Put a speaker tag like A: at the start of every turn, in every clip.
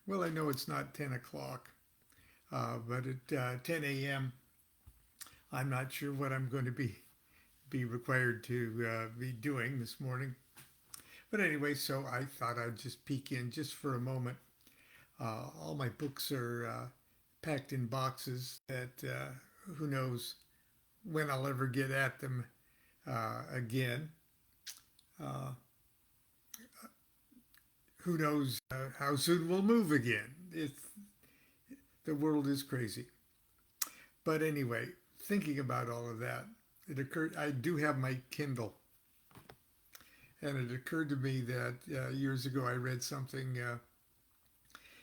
A: Well, I know it's not 10 o'clock, but at 10 a.m., I'm not sure what I'm going to be required to be doing this morning. But anyway, so I thought I'd just peek in just for a moment. All my books are packed in boxes that who knows when I'll ever get at them again. Uh, who knows how soon we'll move again. The world is crazy. But anyway, thinking about all of that, it occurred. I do have my Kindle, and it occurred to me that years ago I read something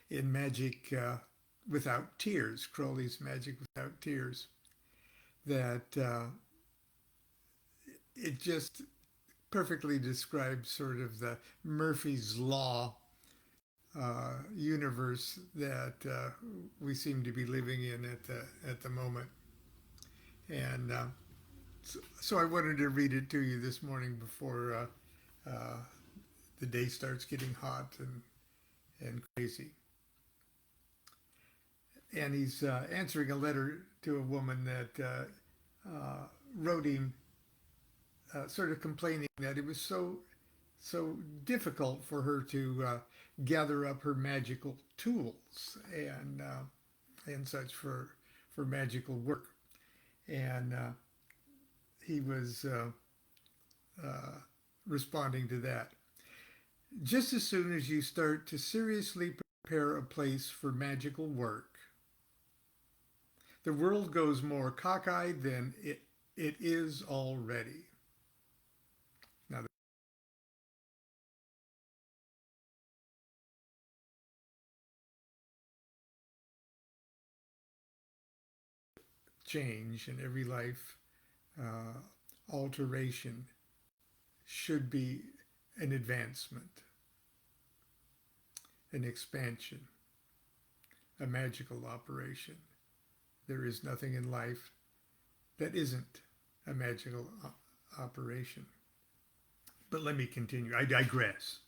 A: in Magick without tears, Crowley's Magick without tears, that it just perfectly describes sort of the Murphy's Law universe that we seem to be living in at the moment. And so I wanted to read it to you this morning before uh, the day starts getting hot and crazy. And he's answering a letter to a woman that wrote him, sort of complaining that it was so difficult for her to gather up her magical tools and such for magical work. And he was responding to that. Just as soon as you start to seriously prepare a place for magical work, the world goes more cockeyed than it is already. Now, change in every life alteration should be an advancement, an expansion, a magical operation. There is nothing in life that isn't a magical operation. But let me continue. I digress.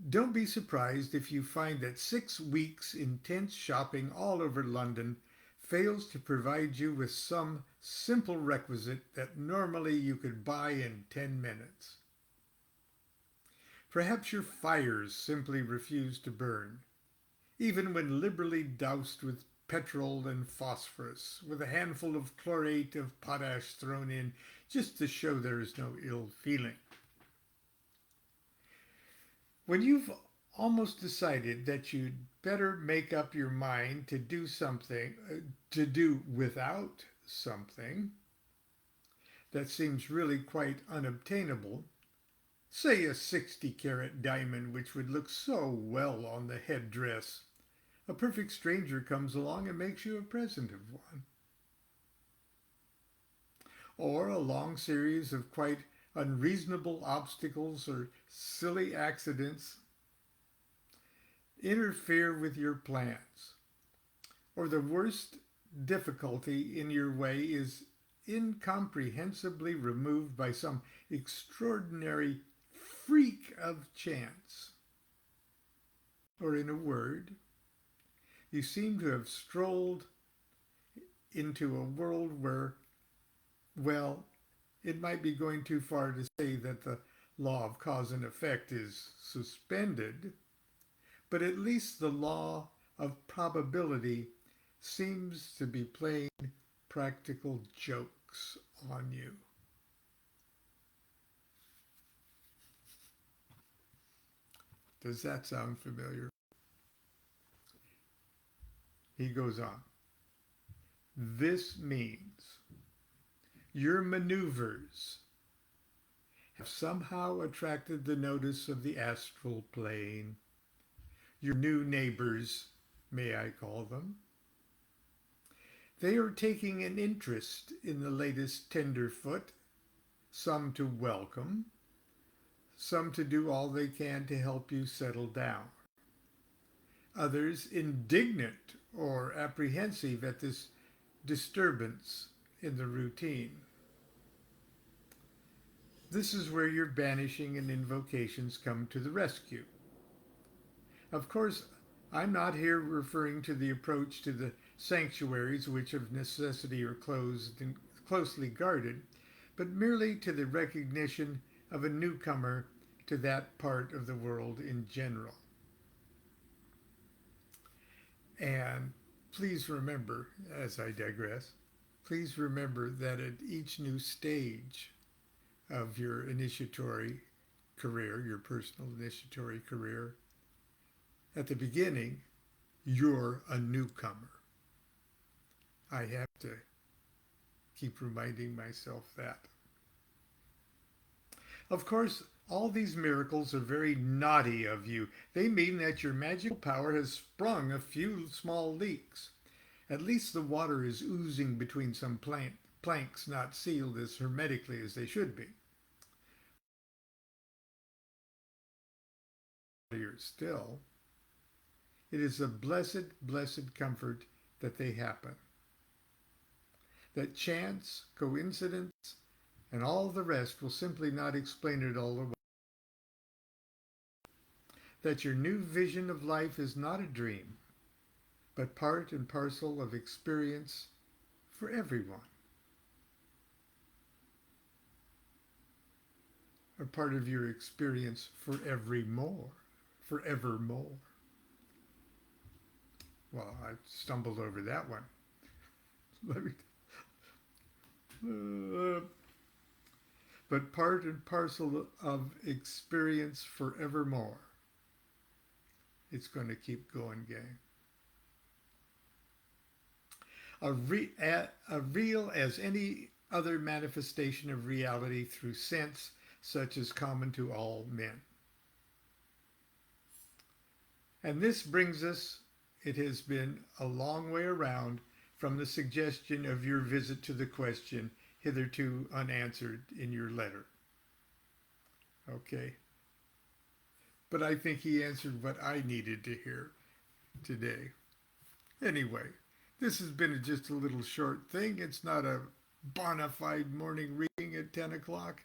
A: Don't be surprised if you find that 6 weeks intense shopping all over London fails to provide you with some simple requisite that normally you could buy in 10 minutes. Perhaps your fires simply refuse to burn, even when liberally doused with petrol and phosphorus, with a handful of chlorate of potash thrown in just to show there is no ill feeling. When you've almost decided that you'd better make up your mind to do something, to do without something that seems really quite unobtainable, say a 60-carat diamond which would look so well on the headdress, a perfect stranger comes along and makes you a present of one. Or a long series of quite unreasonable obstacles or silly accidents interfere with your plans. Or the worst difficulty in your way is incomprehensibly removed by some extraordinary freak of chance. Or in a word, you seem to have strolled into a world where, well, it might be going too far to say that the law of cause and effect is suspended, but at least the law of probability seems to be playing practical jokes on you. Does that sound familiar? He goes on. This means your maneuvers have somehow attracted the notice of the astral plane, your new neighbors, may I call them. They are taking an interest in the latest tenderfoot, some to welcome, some to do all they can to help you settle down, others indignant or apprehensive at this disturbance in the routine. This is where your banishing and invocations come to the rescue. Of course, I'm not here referring to the approach to the sanctuaries, which of necessity are closed and closely guarded, but merely to the recognition of a newcomer to that part of the world in general. And please remember, as I digress, please remember that at each new stage of your initiatory career, your personal initiatory career, at the beginning, you're a newcomer. I have to keep reminding myself that. Of course, all these miracles are very naughty of you. They mean that your magical power has sprung a few small leaks. At least the water is oozing between some planks not sealed as hermetically as they should be. Still, it is a blessed, blessed comfort that they happen. That chance, coincidence, and all the rest will simply not explain it all away. That your new vision of life is not a dream, but part and parcel of experience for everyone. Or part of your experience forevermore. Forevermore. Well, I stumbled over that one. Let me. But part and parcel of experience forevermore. It's going to keep going, gang. A real as any other manifestation of reality through sense, such as common to all men. And this brings us, it has been a long way around from the suggestion of your visit to the question hitherto unanswered in your letter. Okay. But I think he answered what I needed to hear today. Anyway, this has been just a little short thing. It's not a bona fide morning reading at 10 o'clock,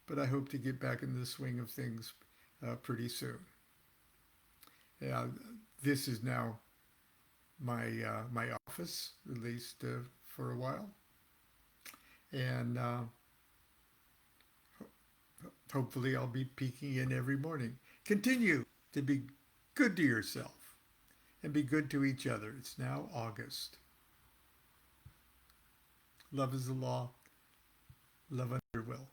A: but I hope to get back in the swing of things pretty soon. This is now my office, at least for a while. And hopefully I'll be peeking in every morning. Continue to be good to yourself and be good to each other. It's now August. Love is the law. Love under will.